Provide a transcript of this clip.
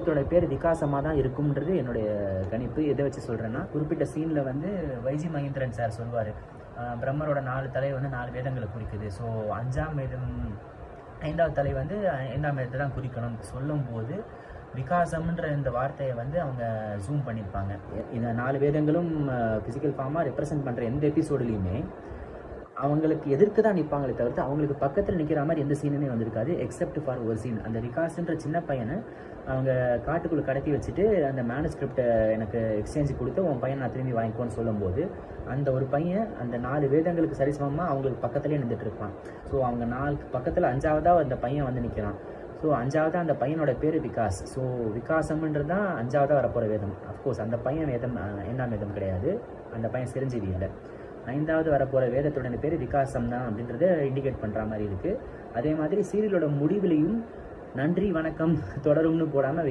இதோட பேர் விகாசமாக தான் இருக்கும்ன்றது என்னுடைய கணிப்பு. எதை வச்சு சொல்கிறேன்னா, குறிப்பிட்ட சீனில் வந்து வைஜி மகேந்திரன் சார் சொல்வார், பிரம்மரோட 4 தலை வந்து 4 வேதங்களை குறிக்குது. ஸோ 5ஆம் வேதம் 5வது தலை வந்து 5ஆம் வேதத்தை தான் குறிக்கணும் சொல்லும்போது விகாசம்ன்ற இந்த வார்த்தையை வந்து அவங்க ஜூம் பண்ணியிருப்பாங்க. இந்த 4 வேதங்களும் ஃபிசிக்கல் ஃபார்மாக ரெப்ரசன்ட் பண்ணுற எந்த எபிசோடுலையுமே அவங்களுக்கு எதிர்த்து தான் நிற்பாங்களே தவிர்த்து அவங்களுக்கு பக்கத்தில் நிற்கிற மாதிரி எந்த சீனுமே வந்திருக்காது, எக்ஸப்ட் ஃபார் ஒரு சீன். அந்த விகாஸ்ன்ற சின்ன பையனை அவங்க காட்டுக்குள்ளே கடத்தி வச்சுட்டு அந்த மேனுஸ்கிரிப்டை எனக்கு எக்ஸ்சேஞ்ச் கொடுத்து உன் பையன் நான் திரும்பி வாங்கிக்கோன்னு சொல்லும்போது அந்த ஒரு பையன் அந்த 4 வேதங்களுக்கு சரிசமமாக அவங்களுக்கு பக்கத்துலேயே நின்றுட்டு இருப்பான். ஸோ அவங்க 4 பக்கத்தில் 5ஆவதாக அந்த பையன் வந்து நிற்கிறான். ஸோ 5ஆவதாக அந்த பையனோட பேர் விகாஸ். ஸோ விகாசம்ன்றது தான் 5ஆவதாக வரப்போகிற வேதம். அஃப்கோர்ஸ் அந்த பையன் வேதம் 5ஆம் வேதம் கிடையாது, அந்த பையன் சிரஞ்சீவி இல்லை. 5வது வரப்போகிற வேதத்தோட பேர் விகாசம் தான் அப்படின்றத இண்டிகேட் பண்ணுற மாதிரி இருக்குது. அதே மாதிரி சீரியலோட முடிவுலையும் நன்றி வணக்கம் தொடரும்னு போடாமல்